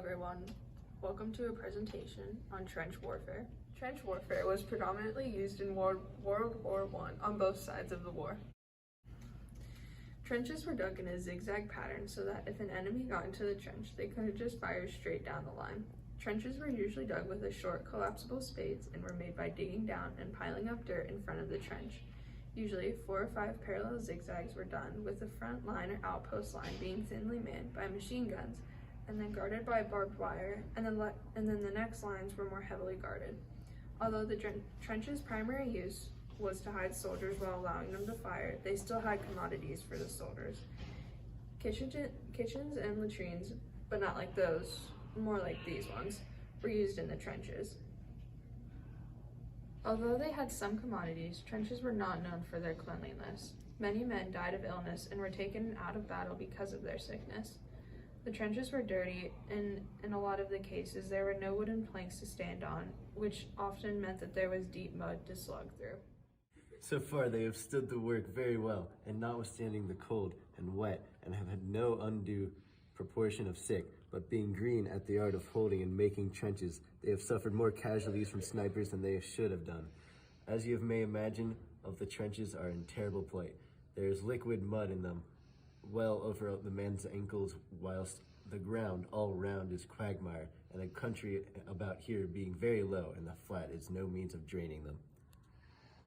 everyone, welcome to a presentation on trench warfare. Trench warfare was predominantly used in World War I on both sides of the war. Trenches were dug in a zigzag pattern so that if an enemy got into the trench, they could just fire straight down the line. Trenches were usually dug with a short collapsible spades and were made by digging down and piling up dirt in front of the trench. Usually 4 or 5 parallel zigzags were done, with the front line or outpost line being thinly manned by machine guns and then guarded by barbed wire, and then the next lines were more heavily guarded. Although the trench's primary use was to hide soldiers while allowing them to fire, they still had commodities for the soldiers. Kitchens and latrines, but not like those, more like these ones, were used in the trenches. Although they had some commodities, trenches were not known for their cleanliness. Many men died of illness and were taken out of battle because of their sickness. The trenches were dirty, and in a lot of the cases, there were no wooden planks to stand on, which often meant that there was deep mud to slug through. So far, they have stood the work very well, and notwithstanding the cold and wet, and have had no undue proportion of sick, but being green at the art of holding and making trenches, they have suffered more casualties from snipers than they should have done. As you may imagine, of the trenches are in terrible plight. There is liquid mud in them, well over the man's ankles, whilst the ground all round is quagmire, and the country about here being very low and the flat is no means of draining them.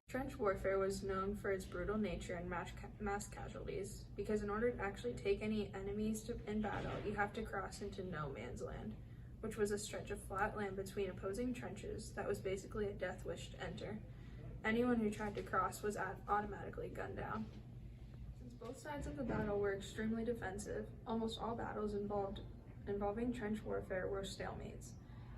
Trench warfare was known for its brutal nature and mass casualties, because in order to actually take any enemies in battle, you have to cross into no man's land, which was a stretch of flat land between opposing trenches that was basically a death wish to enter. Anyone who tried to cross was automatically gunned down. Since both sides of the battle were extremely defensive, almost all battles involving trench warfare were stalemates.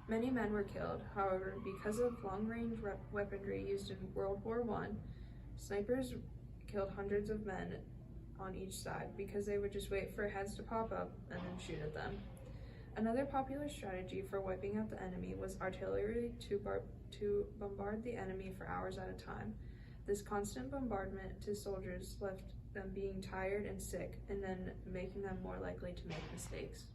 Many men were killed, however, because of long-range weaponry used in World War I, snipers killed hundreds of men on each side because they would just wait for heads to pop up and then shoot at them. Another popular strategy for wiping out the enemy was artillery to bombard the enemy for hours at a time. This constant bombardment to soldiers left them being tired and sick, and then making them more likely to make mistakes.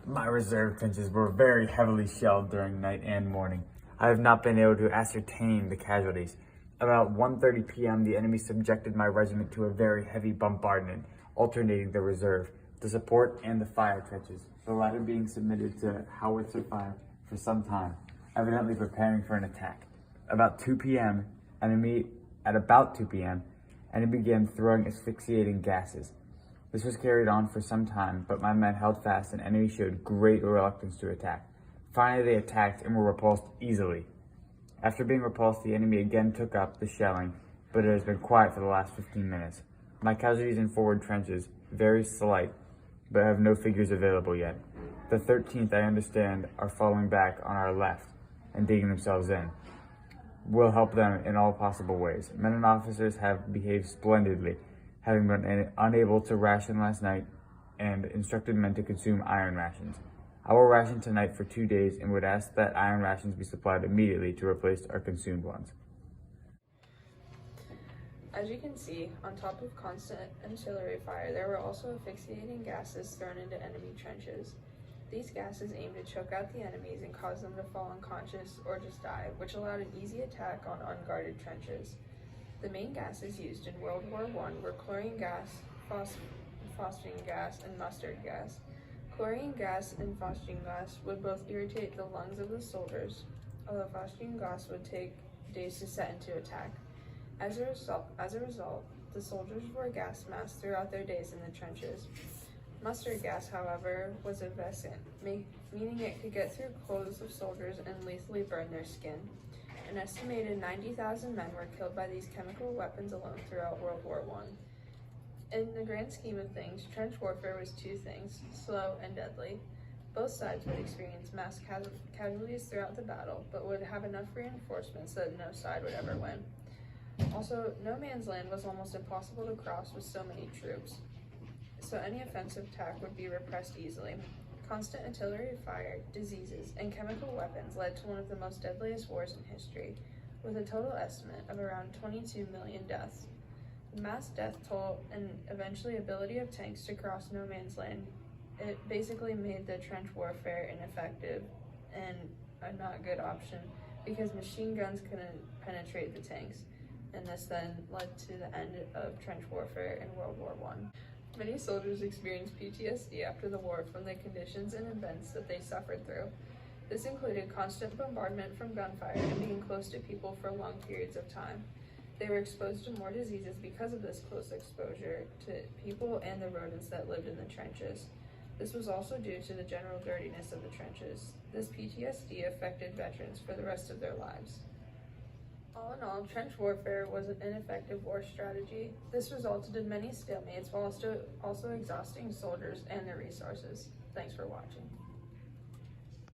My reserve trenches were very heavily shelled during night and morning. I have not been able to ascertain the casualties. About 1:30 p.m., the enemy subjected my regiment to a very heavy bombardment, alternating the reserve, the support, and the fire trenches, the latter being submitted to howitzer fire for some time, evidently preparing for an attack. About 2 p.m., enemy began throwing asphyxiating gases. This was carried on for some time, but my men held fast and enemy showed great reluctance to attack. Finally, they attacked and were repulsed easily. After being repulsed, the enemy again took up the shelling, but it has been quiet for the last 15 minutes. My casualties in forward trenches, very slight, but have no figures available yet. The 13th, I understand, are falling back on our left and digging themselves in. We'll help them in all possible ways. Men and officers have behaved splendidly, having been unable to ration last night, and instructed men to consume iron rations. I will ration tonight for 2 days and would ask that iron rations be supplied immediately to replace our consumed ones. As you can see, on top of constant artillery fire, there were also asphyxiating gases thrown into enemy trenches. These gases aimed to choke out the enemies and cause them to fall unconscious or just die, which allowed an easy attack on unguarded trenches. The main gases used in World War I were chlorine gas, phosgene gas, and mustard gas. Chlorine gas and phosgene gas would both irritate the lungs of the soldiers, although phosgene gas would take days to set into attack. As a result, the soldiers wore gas masks throughout their days in the trenches. Mustard gas, however, was a vescent, meaning it could get through clothes of soldiers and lethally burn their skin. An estimated 90,000 men were killed by these chemical weapons alone throughout World War I. In the grand scheme of things, trench warfare was two things: slow and deadly. Both sides would experience mass casualties throughout the battle, but would have enough reinforcements that no side would ever win. Also, no man's land was almost impossible to cross with so many troops, so any offensive attack would be repressed easily. Constant artillery fire, diseases, and chemical weapons led to one of the most deadliest wars in history, with a total estimate of around 22 million deaths. The mass death toll and eventually ability of tanks to cross no man's land It basically made the trench warfare ineffective and a not good option because machine guns couldn't penetrate the tanks, and this then led to the end of trench warfare in World War I. Many soldiers experienced PTSD after the war from the conditions and events that they suffered through. This included constant bombardment from gunfire and being close to people for long periods of time. They were exposed to more diseases because of this close exposure to people and the rodents that lived in the trenches. This was also due to the general dirtiness of the trenches. This PTSD affected veterans for the rest of their lives. All in all, trench warfare was an ineffective war strategy. This resulted in many stalemates while also exhausting soldiers and their resources. Thanks for watching.